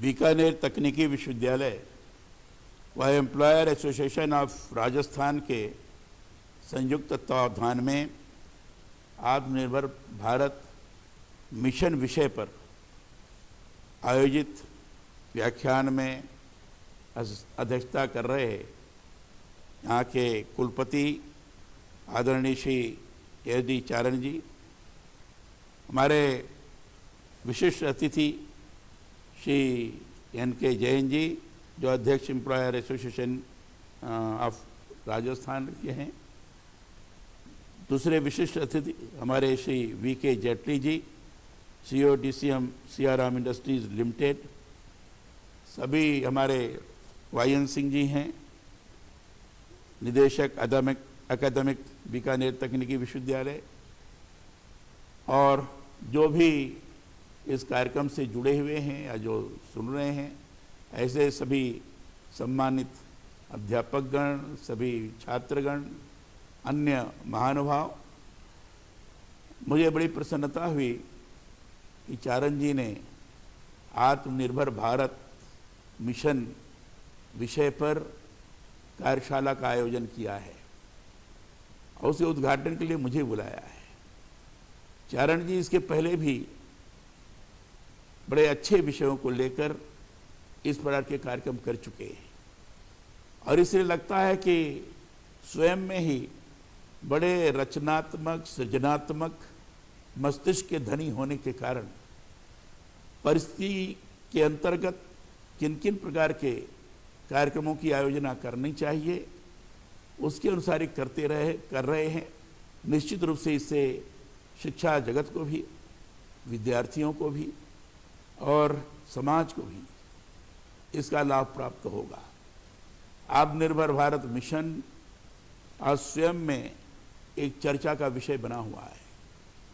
बीकानेर तकनीकी विश्वविद्यालय व एम्प्लॉयर एसोसिएशन ऑफ राजस्थान के संयुक्त तत्वावधान में आत्मनिर्भर भारत मिशन विषय पर आयोजित व्याख्यान में अध्यक्षता कर रहे यहाँ के कुलपति आदरणीय श्री एस.डी. चारण जी, हमारे विशिष्ट अतिथि श्री N.K. जैन जी जो अध्यक्ष एम्प्लॉयर एसोसिएशन ऑफ राजस्थान के हैं, दूसरे विशिष्ट अतिथि हमारे Shri V.K. Jaitley ji, CEO DCM Siyaram industries limited, सभी हमारे Y.N. सिंह जी हैं, निदेशक अकादमिक बीकानेर तकनीकी विश्वविद्यालय, और जो भी इस कार्यक्रम से जुड़े हुए हैं या जो सुन रहे हैं, ऐसे सभी सम्मानित अध्यापकगण, सभी छात्रगण, अन्य महानुभाव, मुझे बड़ी प्रसन्नता हुई कि चारण जी ने आत्मनिर्भर भारत मिशन विषय पर कार्यशाला का आयोजन किया है और उसके उद्घाटन के लिए मुझे बुलाया है। चारण जी इसके पहले भी बड़े अच्छे विषयों को लेकर इस प्रकार के कार्यक्रम कर चुके हैं और इसलिए लगता है कि स्वयं में ही बड़े रचनात्मक, सृजनात्मक मस्तिष्क के धनी होने के कारण परिस्थिति के अंतर्गत किन किन प्रकार के कार्यक्रमों की आयोजना करनी चाहिए उसके अनुसार ही कर रहे हैं। निश्चित रूप से इससे शिक्षा जगत को भी, विद्यार्थियों को भी और समाज को भी इसका लाभ प्राप्त होगा। आत्मनिर्भर भारत मिशन आज स्वयं में एक चर्चा का विषय बना हुआ है।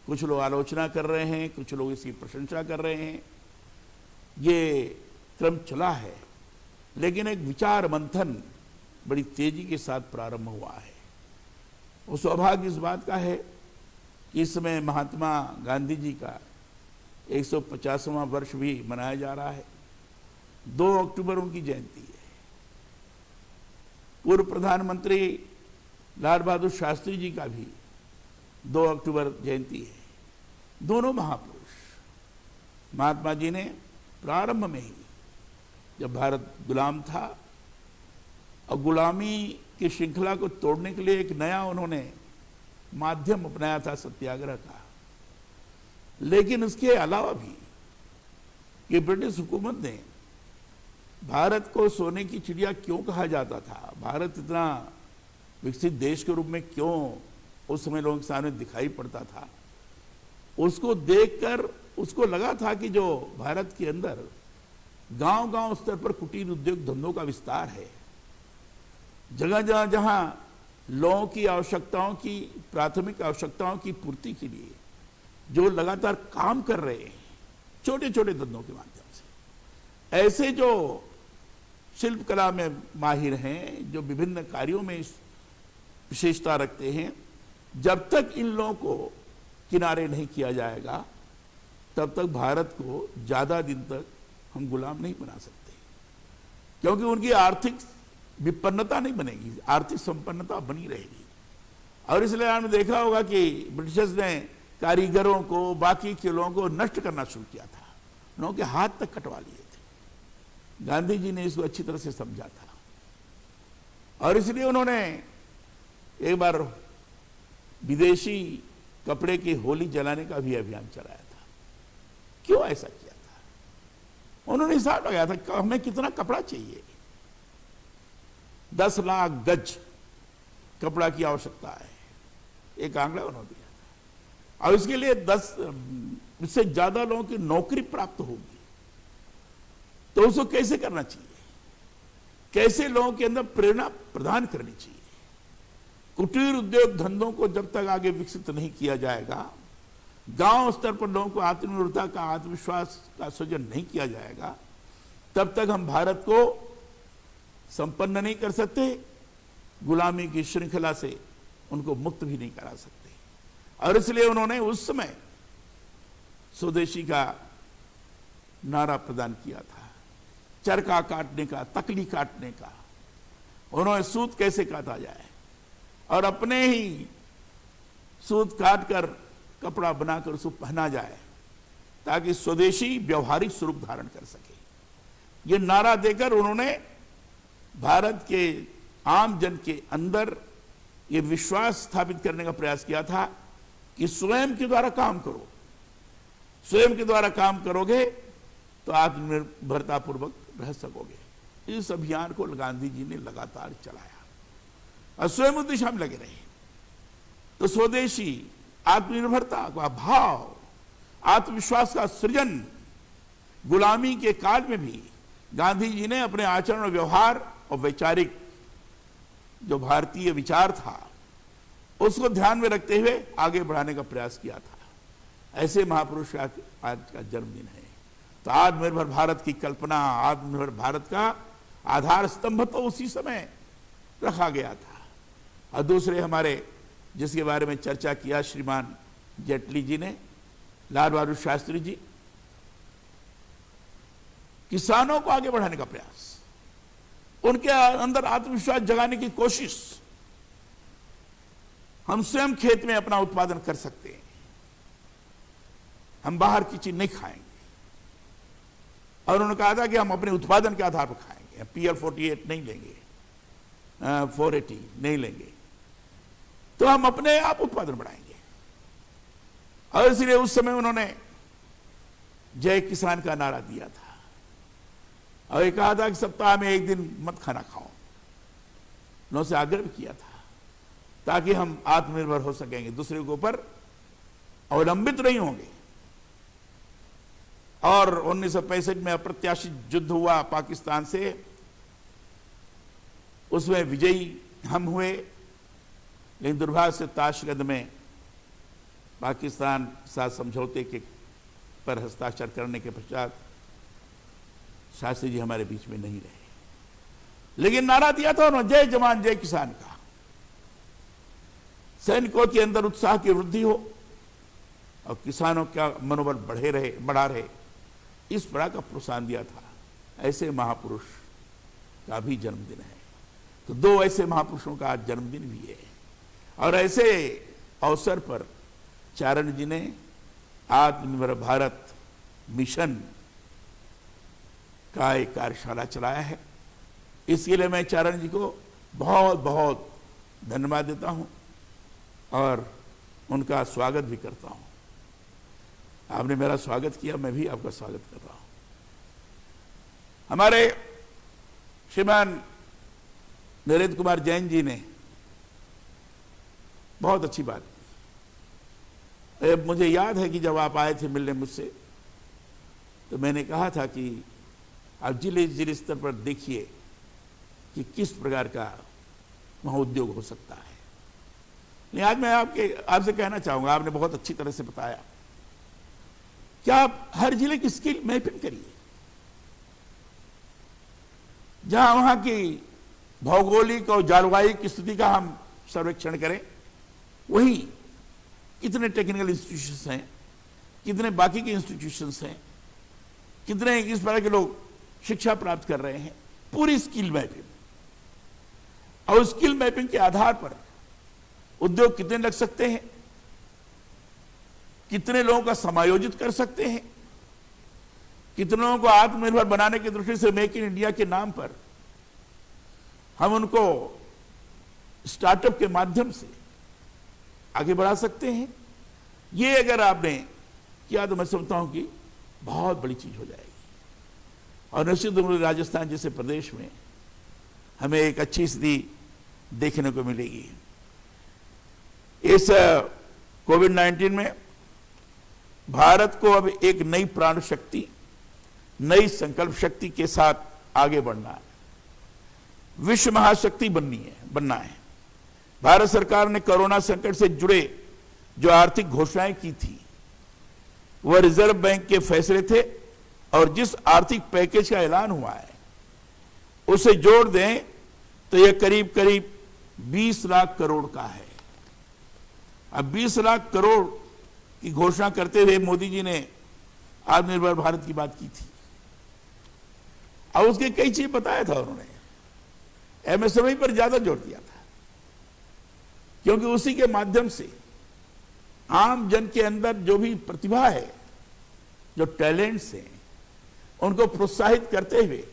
कुछ लोग आलोचना कर रहे हैं, कुछ लोग इसकी प्रशंसा कर रहे हैं। ये क्रम चला है, लेकिन एक विचार मंथन बड़ी तेजी के साथ प्रारंभ हुआ है। वो सौभाग्य इस बात का है कि इस समय महात्मा गांधी जी का 150वां वर्ष भी मनाया जा रहा है। 2 अक्टूबर उनकी जयंती है। पूर्व प्रधानमंत्री लाल बहादुर शास्त्री जी का भी 2 अक्टूबर जयंती है। दोनों महापुरुष, महात्मा जी ने प्रारंभ में ही जब भारत गुलाम था और गुलामी की श्रृंखला को तोड़ने के लिए एक नया उन्होंने माध्यम अपनाया था, सत्याग्रह का। लेकिन उसके अलावा भी ये ब्रिटिश हुकूमत ने भारत को सोने की चिड़िया क्यों कहा जाता था, भारत इतना विकसित देश के रूप में क्यों उस समय लोगों के सामने दिखाई पड़ता था, उसको देखकर उसको लगा था कि जो भारत के अंदर गांव-गांव स्तर पर कुटीर उद्योग धंधों का विस्तार है, जगह जहां लोगों की आवश्यकताओं की, प्राथमिक आवश्यकताओं की पूर्ति के लिए जो लगातार काम कर रहे हैं छोटे छोटे धंधों के माध्यम से, ऐसे जो शिल्प कला में माहिर हैं, जो विभिन्न कार्यों में विशेषता रखते हैं, जब तक इन लोगों को किनारे नहीं किया जाएगा तब तक भारत को ज्यादा दिन तक हम गुलाम नहीं बना सकते, क्योंकि उनकी आर्थिक विपन्नता नहीं बनेगी, आर्थिक संपन्नता बनी रहेगी। और इसलिए आपने देखा होगा कि ब्रिटिशर्स ने कारीगरों को, बाकी के लोगों को नष्ट करना शुरू किया था, लोगों के हाथ तक कटवा लिए थे। गांधी जी ने इसको अच्छी तरह से समझा था और इसलिए उन्होंने एक बार विदेशी कपड़े की होली जलाने का भी अभियान चलाया था। क्यों ऐसा किया था? उन्होंने हिसाब लगाया था कि हमें कितना कपड़ा चाहिए। 10 लाख गज कपड़ा की आवश्यकता है, एक आंकड़ा उन्होंने दिया था। और इसके लिए 10 से ज्यादा लोगों की नौकरी प्राप्त होगी, तो उसको कैसे करना चाहिए, कैसे लोगों के अंदर प्रेरणा प्रदान करनी चाहिए। कुटीर उद्योग धंधों को जब तक आगे विकसित नहीं किया जाएगा, गांव स्तर पर लोगों को आत्मनिर्भरता का, आत्मविश्वास का सृजन नहीं किया जाएगा, तब तक हम भारत को संपन्न नहीं कर सकते, गुलामी की श्रृंखला से उनको मुक्त भी नहीं करा सकते। और इसलिए उन्होंने उस समय स्वदेशी का नारा प्रदान किया था चरखा काटने का, तकली काटने का, उन्होंने सूत कैसे काटा जाए और अपने ही सूत काट कर कपड़ा बनाकर उसको पहना जाए ताकि स्वदेशी व्यवहारिक स्वरूप धारण कर सके। ये नारा देकर उन्होंने भारत के आम जन के अंदर ये विश्वास स्थापित करने का प्रयास किया था कि स्वयं के द्वारा काम करो, स्वयं के द्वारा काम करोगे तो आत्मनिर्भरता पूर्वक रह सकोगे। इस अभियान को गांधी जी ने लगातार चलाया और स्वयं उस दिशा में लगे रहे। तो स्वदेशी आत्मनिर्भरता का भाव, आत्मविश्वास का सृजन गुलामी के काल में भी गांधी जी ने अपने आचरण और व्यवहार और वैचारिक जो भारतीय विचार था उसको ध्यान में रखते हुए आगे बढ़ाने का प्रयास किया था। ऐसे महापुरुष का आज का जन्मदिन है। तो आत्मनिर्भर भारत की कल्पना, आत्मनिर्भर भारत का आधार स्तंभ तो उसी समय रखा गया था। और दूसरे हमारे जिसके बारे में चर्चा किया श्रीमान जेटली जी ने, लाल बहादुर शास्त्री जी, किसानों को आगे बढ़ाने का प्रयास, उनके अंदर आत्मविश्वास जगाने की कोशिश। हम स्वयं खेत में अपना उत्पादन कर सकते हैं, हम बाहर की चीज नहीं खाएंगे। और उन्होंने कहा था कि हम अपने उत्पादन के आधार पर खाएंगे, PL 48 नहीं लेंगे, 480 नहीं लेंगे, तो हम अपने आप उत्पादन बढ़ाएंगे। और इसलिए उस समय उन्होंने जय किसान का नारा दिया था और ये कहा था कि सप्ताह में एक दिन मत खाना खाओ। उन्होंने से आग्रह किया था ताकि हम आत्मनिर्भर हो सकेंगे, दूसरे के ऊपर अवलंबित नहीं होंगे। और 1965 में अप्रत्याशित युद्ध हुआ पाकिस्तान से, उसमें विजयी हम हुए, लेकिन दुर्भाग्य से ताशकंद में पाकिस्तान साथ समझौते के पर हस्ताक्षर करने के पश्चात शास्त्री जी हमारे बीच में नहीं रहे। लेकिन नारा दिया था उन्होंने, जय जवान जय किसान का। सैनिकों के अंदर उत्साह की वृद्धि हो और किसानों का मनोबल बढ़ा रहे, इस प्रकार का प्रोत्साहन दिया था। ऐसे महापुरुष का भी जन्मदिन है। तो दो ऐसे महापुरुषों का आज जन्मदिन भी है। और ऐसे अवसर पर चारण जी ने आत्मनिर्भर भारत मिशन का एक कार्यशाला चलाया है। इसके लिए मैं चारण जी को बहुत बहुत धन्यवाद देता हूं और उनका स्वागत भी करता हूं। आपने मेरा स्वागत किया, मैं भी आपका स्वागत कर रहा हूं। हमारे श्रीमान नरेंद्र कुमार जैन जी ने बहुत अच्छी बात की। मुझे याद है कि जब आप आए थे मिलने मुझसे, तो मैंने कहा था कि आप जिले स्तर पर देखिए कि किस प्रकार का वहां उद्योग हो सकता है। नहीं, आज मैं आपसे कहना चाहूंगा, आपने बहुत अच्छी तरह से बताया कि आप हर जिले की स्किल मैपिंग करिए, जहां वहां की भौगोलिक और जलवायु की स्थिति का हम सर्वेक्षण करें। वही कितने टेक्निकल इंस्टीट्यूशंस हैं, कितने बाकी के इंस्टीट्यूशंस हैं, कितने इस तरह के लोग शिक्षा प्राप्त कर रहे हैं, पूरी स्किल मैपिंग। और स्किल मैपिंग के आधार पर उद्योग कितने लग सकते हैं, कितने लोगों का समायोजित कर सकते हैं, कितने लोगों को आत्मनिर्भर बनाने की दृष्टि से मेक इन इंडिया के नाम पर हम उनको स्टार्टअप के माध्यम से आगे बढ़ा सकते हैं। ये अगर आपने किया तो मैं समझता हूं कि बहुत बड़ी चीज हो जाएगी। और निश्चित रूप से राजस्थान जैसे प्रदेश में हमें एक अच्छी स्थिति देखने को मिलेगी। इस कोविड-19 में भारत को अब एक नई प्राण शक्ति, नई संकल्प शक्ति के साथ आगे बढ़ना है, विश्व महाशक्ति बनना है। भारत सरकार ने कोरोना संकट से जुड़े जो आर्थिक घोषणाएं की थी, वह रिजर्व बैंक के फैसले थे, और जिस आर्थिक पैकेज का ऐलान हुआ है उसे जोड़ दें तो यह करीब करीब 20 लाख करोड़ का है। अब 20 लाख करोड़ की घोषणा करते हुए मोदी जी ने आत्मनिर्भर भारत की बात की थी। और उसके कई चीज बताया था उन्होंने। एमएसएमई पर ज्यादा जोर दिया था, क्योंकि उसी के माध्यम से आम जन के अंदर जो भी प्रतिभा है, जो टैलेंट्स हैं, उनको प्रोत्साहित करते हुए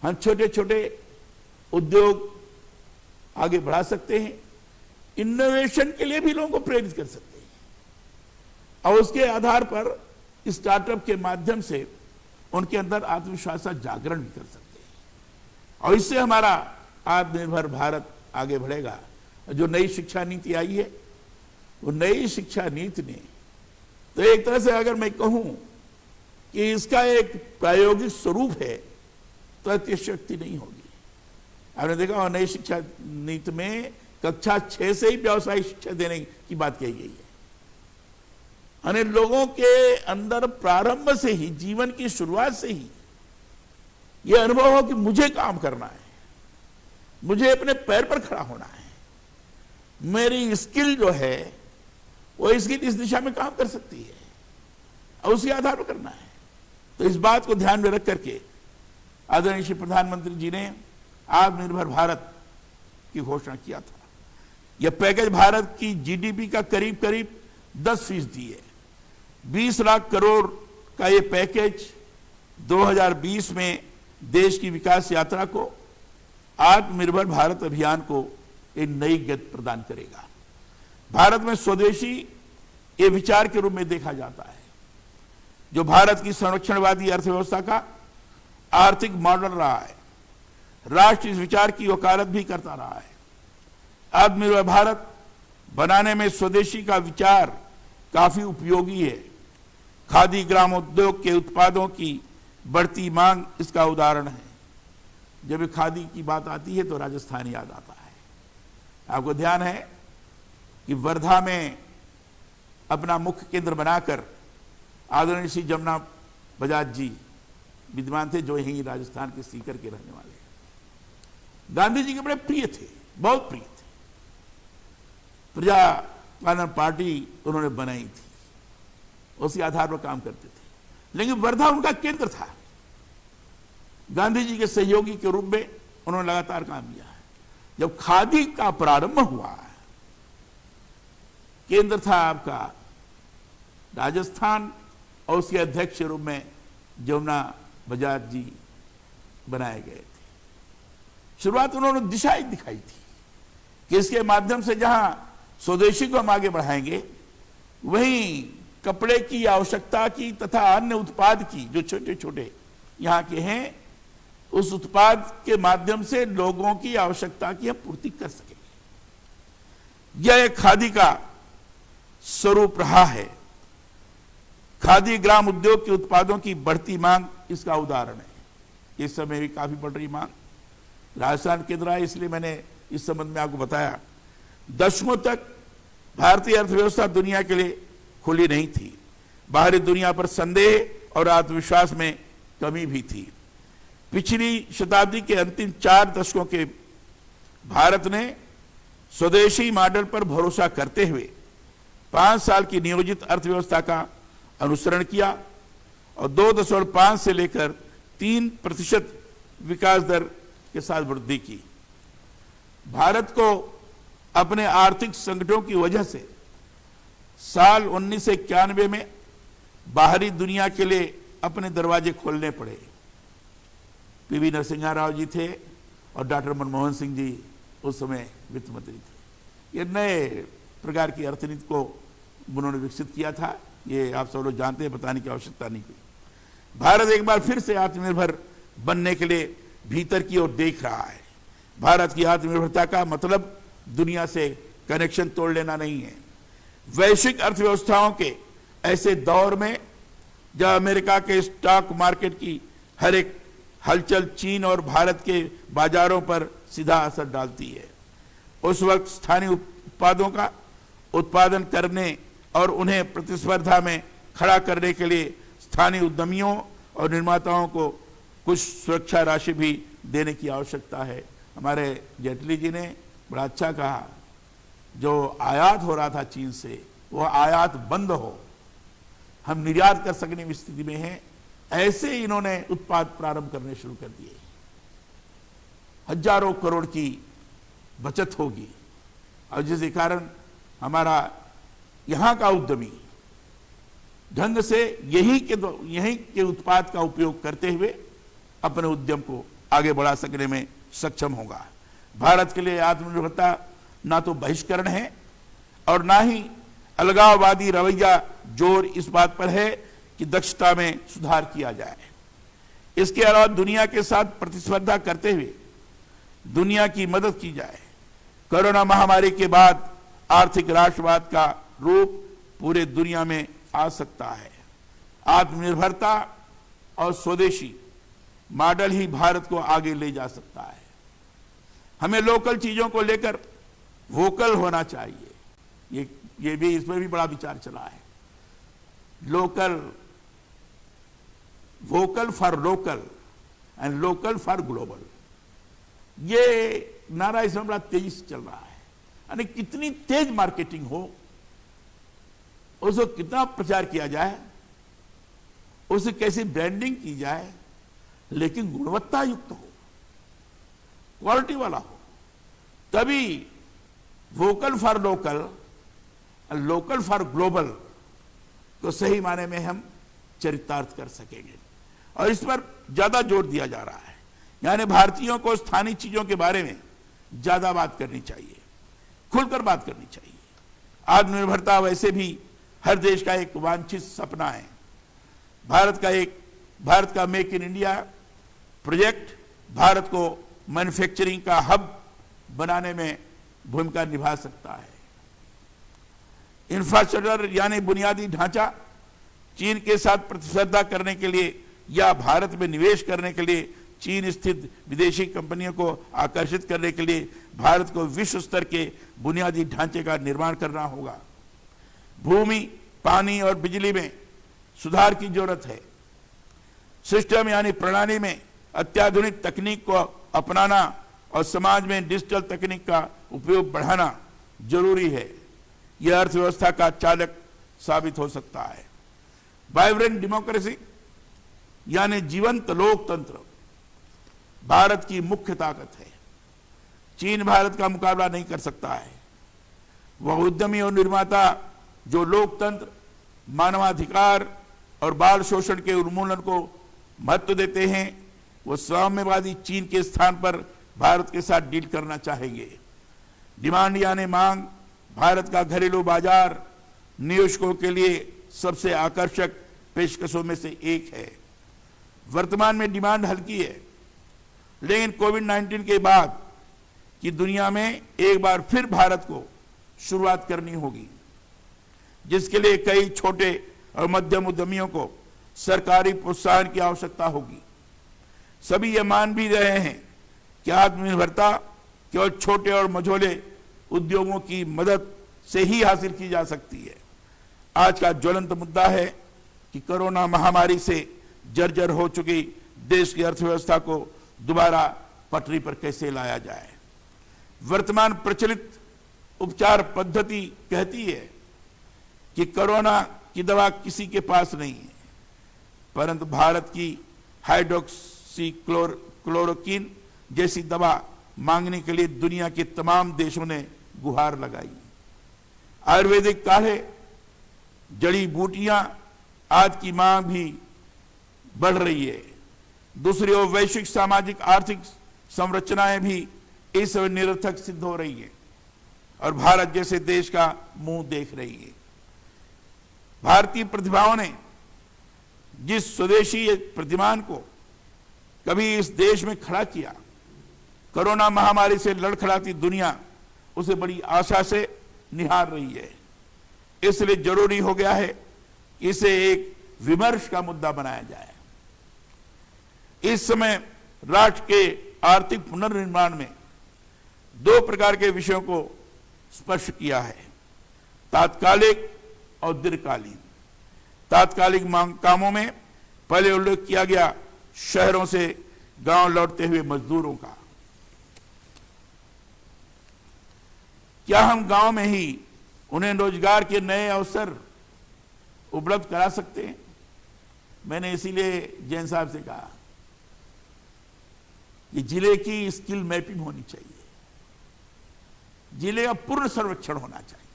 हम छोटे छोटे उद्योग आगे बढ़ा सकते हैं, इनोवेशन के लिए भी लोगों को प्रेरित कर सकते हैं, और उसके आधार पर स्टार्टअप के माध्यम से उनके अंदर आत्मविश्वास का जागरण भी कर सकते हैं, और इससे हमारा आत्मनिर्भर भारत आगे बढ़ेगा। जो नई शिक्षा नीति आई है, वो नई शिक्षा नीति ने तो एक तरह से अगर मैं कहूं कि इसका एक प्रायोगिक स्वरूप है तो अतिशक्ति नहीं होगी। आपने देखा और नई शिक्षा नीति में कक्षा 6 से ही व्यावसायिक शिक्षा देने की बात कही गई है। यानी लोगों के अंदर प्रारंभ से ही, जीवन की शुरुआत से ही यह अनुभव हो कि मुझे काम करना है, मुझे अपने पैर पर खड़ा होना है, मेरी स्किल जो है वो इसकी इस दिशा में काम कर सकती है, और उसी आधार पर करना है। तो इस बात को ध्यान में रख करके आदरणीय श्री प्रधानमंत्री जी ने आत्मनिर्भर भारत की घोषणा किया था। यह पैकेज भारत की जीडीपी का करीब करीब 10% है। 20 लाख करोड़ का यह पैकेज 2020 में देश की विकास यात्रा को, आत्मनिर्भर भारत अभियान को एक नई गति प्रदान करेगा। भारत में स्वदेशी ये विचार के रूप में देखा जाता है, जो भारत की संरक्षणवादी अर्थव्यवस्था का आर्थिक मॉडल रहा है। राष्ट्र इस विचार की वकालत भी करता रहा है। आत्मनिर्भर भारत बनाने में स्वदेशी का विचार काफी उपयोगी है। खादी ग्राम उद्योग के उत्पादों की बढ़ती मांग इसका उदाहरण है। जब खादी की बात आती है तो राजस्थान याद आता है। आपको ध्यान है कि वर्धा में अपना मुख्य केंद्र बनाकर आदरणीय श्री जमुना बजाज जी विद्वान थे, जो यहीं राजस्थान के सीकर के रहने वाले हैं। गांधी जी के बड़े प्रिय थे, बहुत प्रिय थे। प्रजा कल्याण पार्टी उन्होंने बनाई थी, उसी आधार पर काम करते थे, लेकिन वर्धा उनका केंद्र था। गांधी जी के सहयोगी के रूप में उन्होंने लगातार काम किया है। जब खादी का प्रारंभ हुआ, केंद्र था आपका राजस्थान, और उसके अध्यक्ष के रूप में जमुना बजाज जी बनाए गए थे। शुरुआत उन्होंने दिशा ही दिखाई थी कि इसके माध्यम से जहां स्वदेशी को हम आगे बढ़ाएंगे, वहीं कपड़े की आवश्यकता की तथा अन्य उत्पाद की, जो छोटे छोटे यहाँ के हैं, उस उत्पाद के माध्यम से लोगों की आवश्यकता की हम पूर्ति कर सकेंगे। यह एक खादी का स्वरूप रहा है। खादी ग्राम उद्योग के उत्पादों की बढ़ती मांग इसका उदाहरण है। इस समय भी काफी बढ़ रही मांग। राजस्थान केंद्र है, इसलिए मैंने इस संबंध में आपको बताया। दशकों तक भारतीय अर्थव्यवस्था दुनिया के लिए खुली नहीं थी। बाहरी दुनिया पर संदेह और आत्मविश्वास में कमी भी थी। पिछली शताब्दी के अंतिम 4 दशकों के भारत ने स्वदेशी मॉडल पर भरोसा करते हुए 5 साल की नियोजित अर्थव्यवस्था का अनुसरण किया और 2.5 से लेकर 3% विकास दर के साथ वृद्धि की। भारत को अपने आर्थिक संकटों की वजह से साल 1991 में बाहरी दुनिया के लिए अपने दरवाजे खोलने पड़े। पीवी नरसिम्हा राव जी थे और डॉक्टर मनमोहन सिंह जी उस समय वित्त मंत्री थे। ये नए प्रकार की अर्थनीति को उन्होंने विकसित किया था। ये आप सब लोग जानते हैं, बताने की आवश्यकता नहीं हुई। भारत एक बार फिर से आत्मनिर्भर बनने के लिए भीतर की ओर देख रहा है। भारत की आत्मनिर्भरता का मतलब दुनिया से कनेक्शन तोड़ लेना नहीं है। वैश्विक अर्थव्यवस्थाओं के ऐसे दौर में जब अमेरिका के स्टॉक मार्केट की हर एक हलचल चीन और भारत के बाजारों पर सीधा असर डालती है, उस वक्त स्थानीय उत्पादों का उत्पादन करने और उन्हें प्रतिस्पर्धा में खड़ा करने के लिए स्थानीय उद्यमियों और निर्माताओं को कुछ सुरक्षा राशि भी देने की आवश्यकता है। हमारे जेटली जी ने बड़ा अच्छा कहा, जो आयात हो रहा था चीन से, वो आयात बंद हो, हम निर्यात कर सकने की स्थिति में हैं, ऐसे इन्होंने उत्पाद प्रारंभ करने शुरू कर दिए, हजारों करोड़ की बचत होगी और जिसके कारण हमारा यहां का उद्यमी ढंग से यही के उत्पाद का उपयोग करते हुए अपने उद्यम को आगे बढ़ा सकने में सक्षम होगा। भारत के लिए आत्मनिर्भरता ना तो बहिष्करण है और ना ही अलगाववादी रवैया जोर इस बात पर है कि दक्षता में सुधार किया जाए। इसके अलावा दुनिया के साथ प्रतिस्पर्धा करते हुए दुनिया की मदद की जाए। कोरोना महामारी के बाद आर्थिक राष्ट्रवाद का रूप पूरे दुनिया में आ सकता है। आत्मनिर्भरता और स्वदेशी मॉडल ही भारत को आगे ले जा सकता है। हमें लोकल चीजों को लेकर वोकल होना चाहिए। ये भी, इसमें भी बड़ा विचार चला है। Vocal for local and local for global, ये नारा इसमें बड़ा तेजी से चल रहा है। यानी कितनी तेज मार्केटिंग हो, उसको कितना प्रचार किया जाए, उसे कैसी ब्रांडिंग की जाए, लेकिन गुणवत्ता युक्त हो, क्वालिटी वाला हो, तभी vocal for local, local for global को सही माने में हम चरितार्थ कर सकेंगे। और इस पर ज्यादा जोर दिया जा रहा है। यानी भारतीयों को स्थानीय चीजों के बारे में ज्यादा बात करनी चाहिए, खुलकर बात करनी चाहिए। आत्मनिर्भरता वैसे भी हर देश का एक वांछित सपना है। भारत का make in India project Bharat को मैन्युफैक्चरिंग का हब बनाने में भूमिका निभा सकता है। इंफ्रास्ट्रक्चर यानी बुनियादी ढांचा चीन के साथ प्रतिस्पर्धा करने के लिए या भारत में निवेश करने के लिए चीन स्थित विदेशी कंपनियों को आकर्षित करने के लिए भारत को विश्व स्तर के बुनियादी ढांचे का निर्माण करना होगा। भूमि, पानी और बिजली में सुधार की जरूरत है। सिस्टम यानी प्रणाली में अत्याधुनिक तकनीक को अपनाना और समाज में डिजिटल तकनीक का उपयोग बढ़ाना जरूरी है। यह अर्थव्यवस्था का चालक साबित हो सकता है। वाइब्रेंट डेमोक्रेसी यानी जीवंत लोकतंत्र भारत की मुख्य ताकत है। चीन भारत का मुकाबला नहीं कर सकता है। वह उद्यमी और निर्माता जो लोकतंत्र, मानवाधिकार और बाल शोषण के उन्मूलन को महत्व देते हैं, वो साम्यवादी चीन के स्थान पर भारत के साथ डील करना चाहेंगे। डिमांड यानी मांग भारत का घरेलू बाजार निवेशकों के लिए सबसे आकर्षक पेशकशों में से एक है। वर्तमान में डिमांड हल्की है, लेकिन कोविड-19 के बाद की दुनिया में एक बार फिर भारत को शुरुआत करनी होगी, जिसके लिए कई छोटे और मध्यम उद्यमियों को सरकारी प्रोत्साहन की आवश्यकता होगी। सभी ये मान भी रहे हैं कि आत्मनिर्भरता केवल छोटे और मझोले उद्योगों की मदद से ही हासिल की जा सकती है। आज का ज्वलंत मुद्दा है कि कोरोना महामारी से जर्जर हो चुकी देश की अर्थव्यवस्था को दोबारा पटरी पर कैसे लाया जाए। वर्तमान प्रचलित उपचार पद्धति कहती है कि कोरोना की दवा किसी के पास नहीं है, परंतु भारत की हाइड्रोक्सीक्लोरोक्विन जैसी दवा मांगने के लिए दुनिया के तमाम देशों ने गुहार लगाई। आयुर्वेदिक काढ़े, जड़ी बूटियां आज की मांग भी बढ़ रही है। दूसरी ओर वैश्विक सामाजिक आर्थिक संरचनाएं भी इस समय निरर्थक सिद्ध हो रही है और भारत जैसे देश का मुंह देख रही है। भारतीय प्रतिभाओं ने जिस स्वदेशी प्रतिमान को कभी इस देश में खड़ा किया, कोरोना महामारी से लड़खड़ाती दुनिया उसे बड़ी आशा से निहार रही है। इसलिए जरूरी हो गया है कि इसे एक विमर्श का मुद्दा बनाया जाए। इस समय राष्ट्र के आर्थिक पुनर्निर्माण में दो प्रकार के विषयों को स्पर्श किया है, तात्कालिक और दीर्घकालीन। तात्कालिक कामों में पहले उल्लेख किया गया शहरों से गांव लौटते हुए मजदूरों का। क्या हम गांव में ही उन्हें रोजगार के नए अवसर उपलब्ध करा सकते हैं? मैंने इसीलिए जैन साहब से कहा कि जिले की स्किल मैपिंग होनी चाहिए, जिले का पूर्ण सर्वेक्षण होना चाहिए,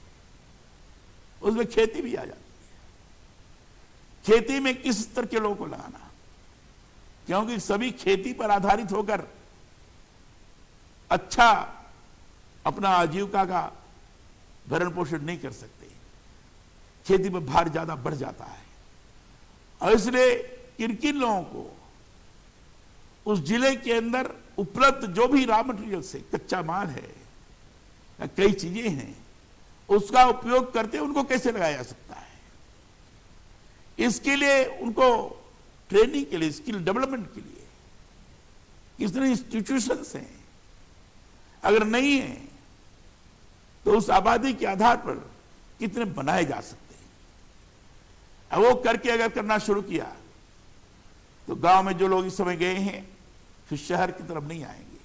उसमें खेती भी आ जाती है। खेती में किस स्तर के लोगों को लगाना, क्योंकि सभी खेती पर आधारित होकर अच्छा अपना आजीविका का भरण पोषण नहीं कर सकते, खेती पर भार ज्यादा बढ़ जाता है। और इसलिए किन किन लोगों को उस जिले के अंदर उपलब्ध जो भी रॉ मटेरियल से कच्चा माल है या कई चीजें हैं, उसका उपयोग करते उनको कैसे लगाया जा सकता है, इसके लिए उनको ट्रेनिंग के लिए, स्किल डेवलपमेंट के लिए कितने इंस्टीट्यूशंस हैं, अगर नहीं है तो उस आबादी के आधार पर कितने बनाए जा सकते हैं। अब वो करके अगर करना शुरू किया तो गांव में जो लोग इस समय गए हैं फिर शहर की तरफ नहीं आएंगे,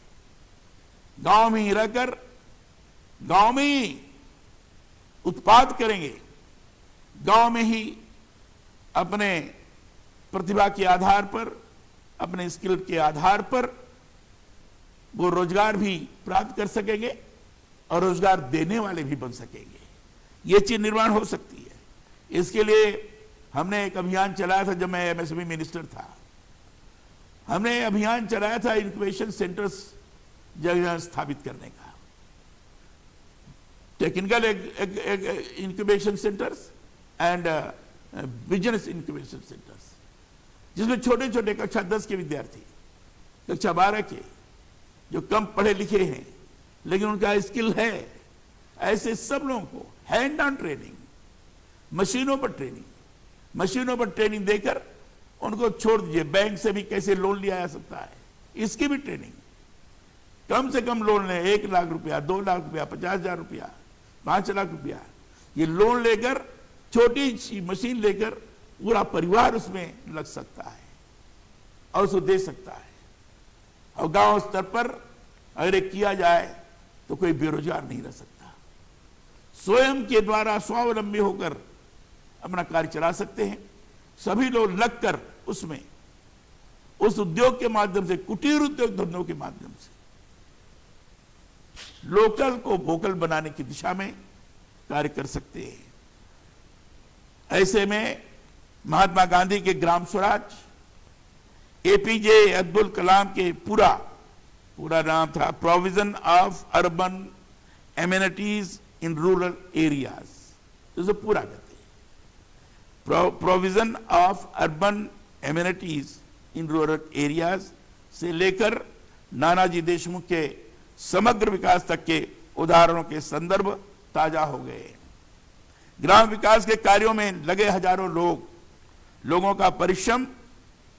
गांव में ही रहकर गांव में ही उत्पाद करेंगे, गांव में ही अपने प्रतिभा के आधार पर, अपने स्किल के आधार पर वो रोजगार भी प्राप्त कर सकेंगे और रोजगार देने वाले भी बन सकेंगे। ये चीज निर्माण हो सकती है। इसके लिए हमने एक अभियान चलाया था जब मैं एमएसएमई मिनिस्टर था। हमने अभियान चलाया था इंक्यूबेशन सेंटर्स जगह स्थापित करने का, technical incubation centres and business incubation centres, जिसमें छोटे छोटे कक्षा 10 के विद्यार्थी, कक्षा 12 के, जो कम पढ़े लिखे हैं लेकिन उनका स्किल है, ऐसे सब लोगों को हैंड ऑन ट्रेनिंग, मशीनों पर ट्रेनिंग देकर उनको छोड़ दीजिए। बैंक से भी कैसे लोन लिया जा सकता है, इसकी भी ट्रेनिंग, कम से कम लोन लें, 1 लाख रुपया, 2 लाख रुपया, 50,000 रुपया, 5 लाख रुपया, ये लोन लेकर छोटी सी मशीन लेकर पूरा परिवार उसमें लग सकता है और उसको दे सकता है। और गांव स्तर पर अगर किया जाए तो कोई बेरोजगार नहीं रह सकता, स्वयं के द्वारा स्वावलंबी होकर अपना कार्य चला सकते हैं। सभी लोग लगकर उसमें, उस उद्योग के माध्यम से, कुटीर उद्योग धंधों के माध्यम से लोकल को वोकल बनाने की दिशा में कार्य कर सकते हैं। ऐसे में महात्मा गांधी के ग्राम स्वराज, एपीजे अब्दुल कलाम के पूरा नाम था provision of urban amenities in rural areas, इसे पूरा कहते हैं। Provision of urban amenities in rural areas से लेकर नानाजी देशमुख के समग्र विकास तक के उदाहरणों के संदर्भ ताजा हो गए। ग्राम विकास के कार्यों में लगे हजारों लोगों का परिश्रम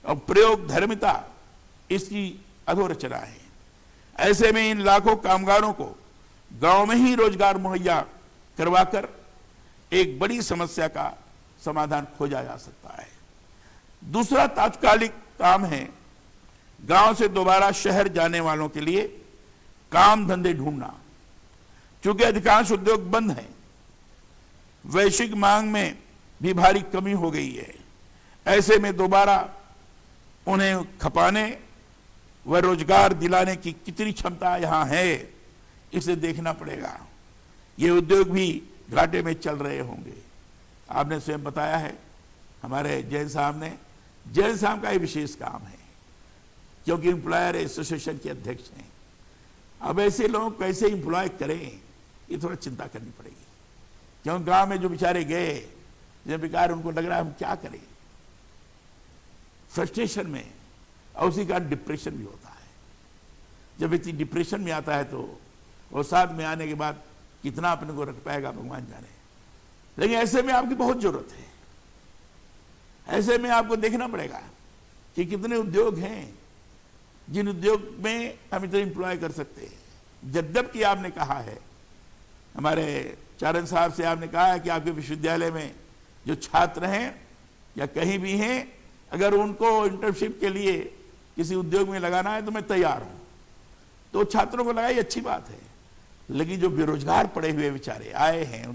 और प्रयोग धर्मिता इसकी अधोरचना है। ऐसे में इन लाखों कामगारों को गांव में ही रोजगार मुहैया करवाकर एक बड़ी समस्या का समाधान खोजा जा सकता है। दूसरा तात्कालिक काम है गांव से दोबारा शहर जाने वालों के लिए काम धंधे ढूंढना। चूंकि अधिकांश उद्योग बंद हैं, वैश्विक मांग में भी भारी कमी हो गई है। ऐसे में दोबारा उन्हें खपाने व रोजगार दिलाने की कितनी क्षमता यहां है, इसे देखना पड़ेगा। ये उद्योग भी घाटे में चल रहे होंगे। आपने स्वयं बताया है, हमारे जैन साहब का ये विशेष काम है, क्योंकि एम्प्लॉयर एसोसिएशन के अध्यक्ष हैं। अब ऐसे लोग कैसे एम्प्लॉय करें, ये थोड़ा चिंता करनी पड़ेगी, क्योंकि गांव में जो बेचारे गए, जब बेकार उनको लग रहा है हम क्या करें, फ्रस्ट्रेशन में, और उसी का डिप्रेशन भी होता है। जब व्यक्ति डिप्रेशन में आता है तो वो साथ में आने के बाद कितना अपने को रख पाएगा भगवान जाने। लेकिन ऐसे में आपकी बहुत जरूरत है। ऐसे में आपको देखना पड़ेगा कि कितने उद्योग हैं जिन उद्योग में हम इतने एम्प्लॉय कर सकते हैं। यद्यपि आपने कहा है, हमारे चारण साहब से आपने कहा है कि आपके विश्वविद्यालय में जो छात्र हैं या कहीं भी हैं, अगर उनको इंटर्नशिप के लिए किसी उद्योग में लगाना है तो मैं तैयार हूं। तो छात्रों को लगाई, अच्छी बात है। लेकिन जो बेरोजगार पड़े हुए बेचारे आए हैं,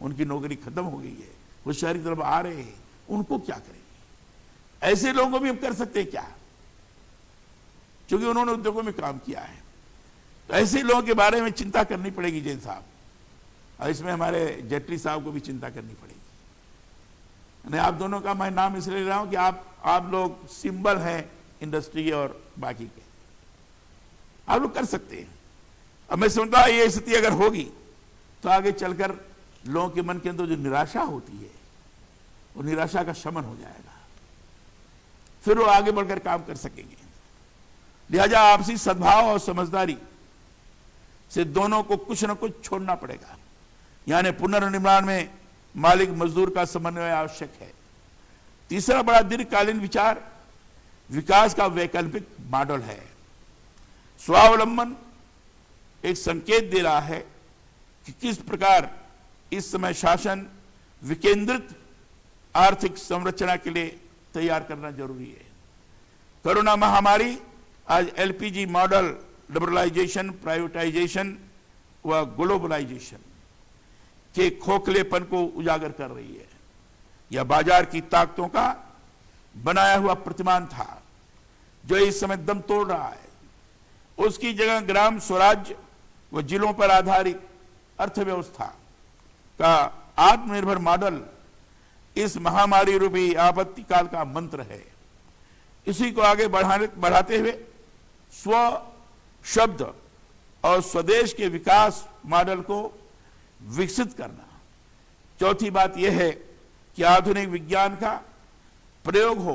उनकी नौकरी खत्म हो गई है, वो शहर की तरफ आ रहे हैं, उनको क्या करेंगे? ऐसे लोगों को भी हम कर सकते हैं क्या, क्योंकि उन्होंने उद्योगों में काम किया है। तो ऐसे लोगों के बारे में चिंता करनी पड़ेगी जैन साहब, और इसमें हमारे जेटली साहब को भी चिंता करनी पड़ेगी। नहीं, आप दोनों का मैं नाम इसलिए ले रहा हूं कि आप लोग सिंबल हैं इंडस्ट्री और बाकी के, आप लोग कर सकते हैं। अब मैं समझता हूं ये स्थिति अगर होगी तो आगे चलकर लोगों के मन के अंदर जो निराशा होती है वो निराशा का शमन हो जाएगा, फिर वो आगे बढ़कर काम कर सकेंगे। लिहाजा आपसी सद्भाव और समझदारी से दोनों को कुछ न कुछ छोड़ना पड़ेगा। यानी पुनर्निर्माण में मालिक मजदूर का समन्वय आवश्यक है। तीसरा बड़ा दीर्घकालीन विचार विकास का वैकल्पिक मॉडल है। स्वावलंबन एक संकेत दे रहा है कि किस प्रकार इस समय शासन विकेंद्रित आर्थिक संरचना के लिए तैयार करना जरूरी है। कोरोना महामारी आज एलपीजी मॉडल लिबरलाइजेशन, प्राइवेटाइजेशन व ग्लोबलाइजेशन के खोखलेपन को उजागर कर रही है। यह बाजार की ताकतों का बनाया हुआ प्रतिमान था जो इस समय दम तोड़ रहा है। उसकी जगह ग्राम स्वराज्य व जिलों पर आधारित अर्थव्यवस्था का आत्मनिर्भर मॉडल इस महामारी रूपी आपत्ति काल का मंत्र है। इसी को आगे बढ़ाते हुए स्व शब्द और स्वदेश के विकास मॉडल को विकसित करना। चौथी बात यह है कि आधुनिक विज्ञान का प्रयोग हो,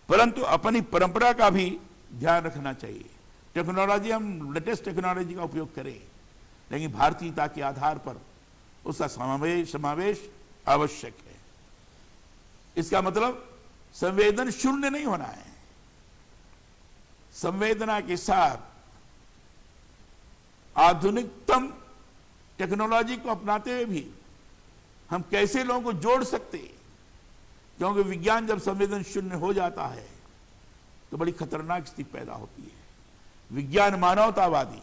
परंतु अपनी परंपरा का भी ध्यान रखना चाहिए। टेक्नोलॉजी, हम लेटेस्ट टेक्नोलॉजी का उपयोग करें, लेकिन भारतीयता के आधार पर उसका समावेश आवश्यक है। इसका मतलब संवेदन शून्य नहीं होना है। संवेदना के साथ आधुनिकतम टेक्नोलॉजी को अपनाते हुए भी हम कैसे लोगों को जोड़ सकते हैं, क्योंकि विज्ञान जब संवेदन शून्य हो जाता है तो बड़ी खतरनाक स्थिति पैदा होती है। विज्ञान मानवतावादी,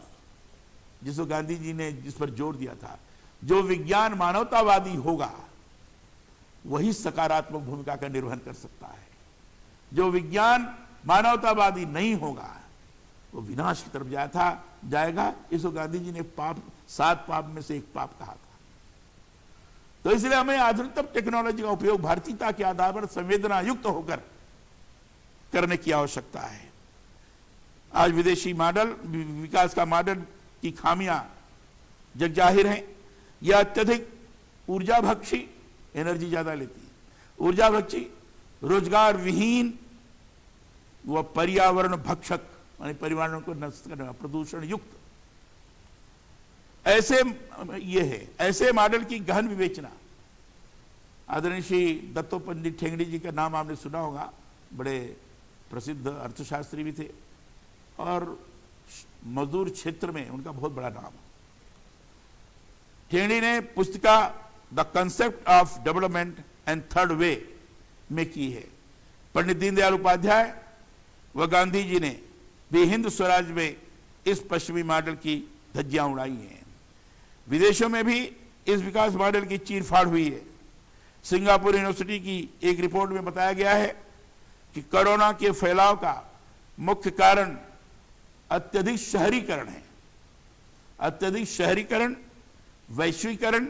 जिसको गांधी जी ने जिस पर जोर दिया था, जो विज्ञान मानवतावादी होगा वही सकारात्मक भूमिका का निर्वहन कर सकता है। जो विज्ञान मानवतावादी नहीं होगा वो विनाश की तरफ जाएगा। इसको गांधी जी ने 7 पाप में से एक पाप कहा था। तो इसलिए हमें आधुनिकतम टेक्नोलॉजी का उपयोग भारतीयता के आधार पर संवेदना युक्त होकर करने की आवश्यकता है। आज विदेशी मॉडल, विकास का मॉडल की खामियां जग जाहिर हैं। यह अत्यधिक ऊर्जा भक्षी, एनर्जी ज्यादा लेती है, ऊर्जा भक्षी, रोजगार विहीन व पर्यावरण भक्षक, यानी पर्यावरण को नष्ट करने वाला, प्रदूषण युक्त ऐसे ये है। ऐसे मॉडल की गहन विवेचना। आदरणीय श्री दत्तोपंत ठेंगड़ी जी का नाम आपने सुना होगा, बड़े प्रसिद्ध अर्थशास्त्री भी थे और मजदूर क्षेत्र में उनका बहुत बड़ा नाम है। ठेंगड़ी ने पुस्तिका the concept of development and third way में की है। पंडित दीनदयाल उपाध्याय व गांधी जी ने भी हिंद स्वराज में इस पश्चिमी मॉडल की धज्जियां उड़ाई हैं। विदेशों में भी इस विकास मॉडल की चीरफाड़ हुई है। सिंगापुर यूनिवर्सिटी की एक रिपोर्ट में बताया गया है कि कोरोना के फैलाव का मुख्य कारण अत्यधिक शहरीकरण है। अत्यधिक शहरीकरण, वैश्वीकरण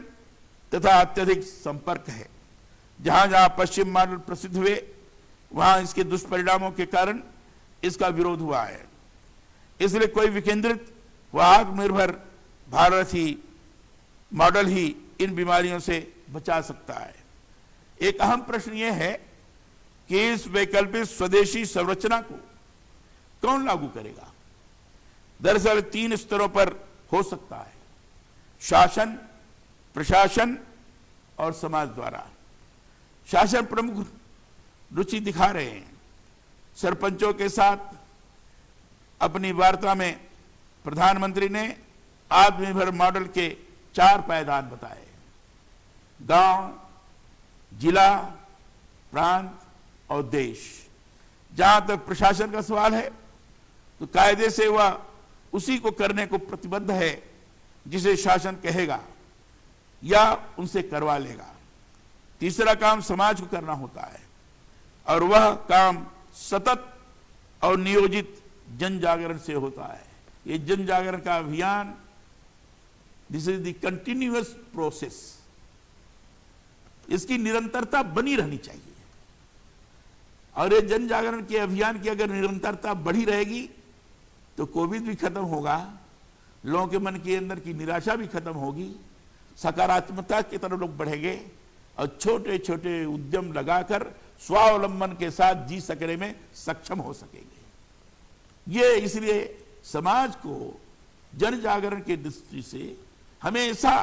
तथा अत्यधिक संपर्क है। जहां जहां पश्चिम मॉडल प्रसिद्ध हुए वहां इसके दुष्परिणामों के कारण इसका विरोध हुआ है। इसलिए कोई विकेंद्रित व आत्मनिर्भर भारत ही मॉडल ही इन बीमारियों से बचा सकता है। एक अहम प्रश्न यह है कि इस वैकल्पिक स्वदेशी संरचना को कौन लागू करेगा। दरअसल 3 स्तरों पर हो सकता है: शासन, प्रशासन और समाज द्वारा। शासन प्रमुख रुचि दिखा रहे हैं। सरपंचों के साथ अपनी वार्ता में प्रधानमंत्री ने आत्मनिर्भर मॉडल के 4 पायदान बताए: गांव, जिला, प्रांत और देश। जहां तक प्रशासन का सवाल है तो कायदे से वह उसी को करने को प्रतिबद्ध है जिसे शासन कहेगा या उनसे करवा लेगा। तीसरा काम समाज को करना होता है। और वह काम सतत और नियोजित जन जागरण से होता है। ये जन जागरण का अभियान, this is the continuous process, इसकी निरंतरता बनी रहनी चाहिए। और ये जन जागरण के अभियान की अगर निरंतरता बढ़ी रहेगी तो कोविड भी खत्म होगा, लोगों के मन के अंदर की निराशा भी खत्म होगी, सकारात्मकता की तरफ लोग बढ़ेंगे और छोटे छोटे उद्यम लगाकर स्वावलंबन के साथ जी सकने में सक्षम हो सकेंगे। ये इसलिए समाज को जन जागरण की दृष्टि से हमेशा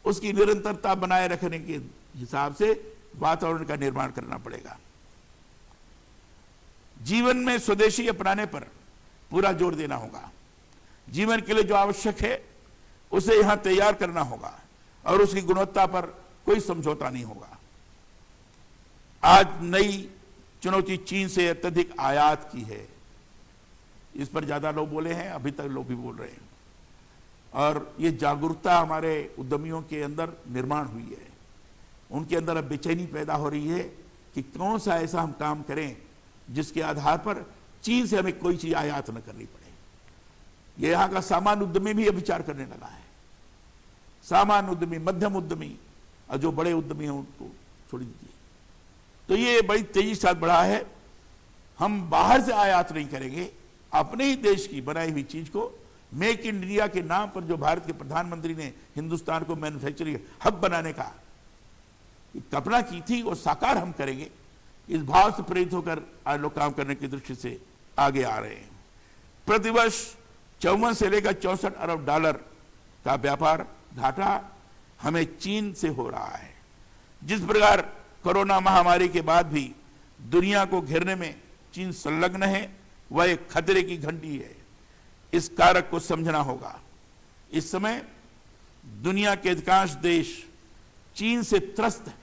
उसकी निरंतरता बनाए रखने के हिसाब से वातावरण का निर्माण करना पड़ेगा। जीवन में स्वदेशी अपनाने पर पूरा जोर देना होगा। जीवन के लिए जो आवश्यक है उसे यहां तैयार करना होगा और उसकी गुणवत्ता पर कोई समझौता नहीं होगा। आज नई चुनौती चीन से अत्यधिक आयात की है, इस पर ज्यादा लोग बोले हैं, अभी तक लोग भी बोल रहे हैं। और ये जागरूकता हमारे उद्यमियों के अंदर निर्माण हुई है, उनके अंदर अब बेचैनी पैदा हो रही है कि कौन सा ऐसा हम काम करें जिसके आधार पर चीन से हमें कोई चीज आयात न करनी पड़े। ये यहाँ का सामान्य उद्यमी भी अब विचार करने लगा है। सामान्य उद्यमी, मध्यम उद्यमी और जो बड़े उद्यमी हैं उनको छोड़ दीजिए। तो ये बड़ी तेजी से साथ बढ़ा है। हम बाहर से आयात नहीं करेंगे, अपने ही देश की बनाई हुई चीज को, मेक इन इंडिया के नाम पर जो भारत के प्रधानमंत्री ने हिंदुस्तान को मैन्युफैक्चरिंग हब बनाने का कल्पना की थी, वो साकार हम करेंगे। इस भाव से प्रेरित होकर आज लोग काम करने की दृष्टि से आगे आ रहे हैं। प्रतिवर्ष 54 से लेकर 64 अरब डॉलर का व्यापार घाटा हमें चीन से हो रहा है। जिस प्रकार कोरोना महामारी के बाद भी दुनिया को घेरने में चीन संलग्न है, वह एक खतरे की घंटी है। इस कारक को समझना होगा। इस समय दुनिया के अधिकांश देश चीन से त्रस्त हैं।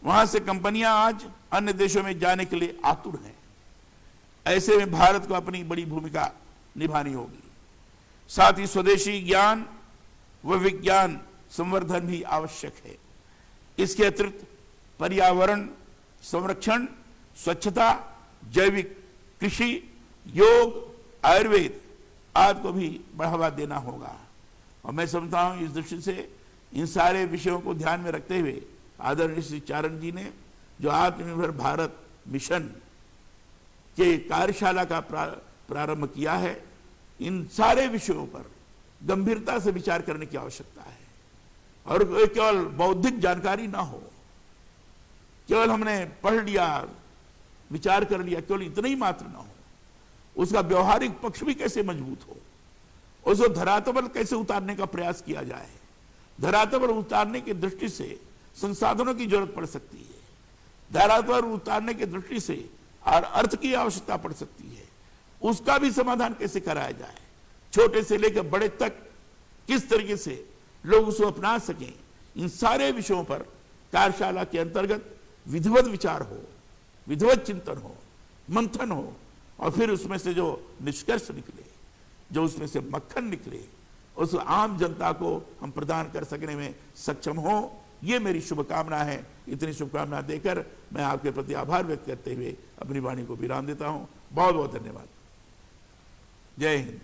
वहां से कंपनियां आज अन्य देशों में जाने के लिए आतुर हैं। ऐसे में भारत को अपनी बड़ी भूमिका निभानी होगी। साथ ही स्वदेशी ज्ञान व विज्ञान संवर्धन भी आवश्यक है। इसके अतिरिक्त पर्यावरण संरक्षण, स्वच्छता, जैविक कृषि, योग, आयुर्वेद आदि को भी बढ़ावा देना होगा। और मैं समझता हूं इस दृष्टि से इन सारे विषयों को ध्यान में रखते हुए आदरणीय श्री चारण जी ने जो आत्मनिर्भर भारत मिशन के कार्यशाला का प्रारंभ किया है, इन सारे विषयों पर गंभीरता से विचार करने की आवश्यकता है। और केवल बौद्धिक जानकारी ना हो, केवल हमने पढ़ लिया, विचार कर लिया, केवल इतना ही मात्र ना हो, उसका व्यवहारिक पक्ष भी कैसे मजबूत हो, उसको धरातल पर कैसे उतारने का प्रयास किया जाए। धरातल पर उतारने की दृष्टि से संसाधनों की जरूरत पड़ सकती है, धरातल पर उतारने की दृष्टि से और अर्थ की आवश्यकता पड़ सकती है। उसका भी समाधान कैसे कराया जाए, छोटे से लेकर बड़े तक किस तरीके से लोग उसको अपना सकें, इन सारे विषयों पर कार्यशाला के अंतर्गत विधिवत विचार हो, विधिवत चिंतन हो, मंथन हो, और फिर उसमें से जो निष्कर्ष निकले, जो उसमें से मक्खन निकले, उस आम जनता को हम प्रदान कर सकने में सक्षम हो, ये मेरी शुभकामना है। इतनी शुभकामना देकर मैं आपके प्रति आभार व्यक्त करते हुए अपनी वाणी को विराम देता हूं। बहुत बहुत धन्यवाद। जय हिंद।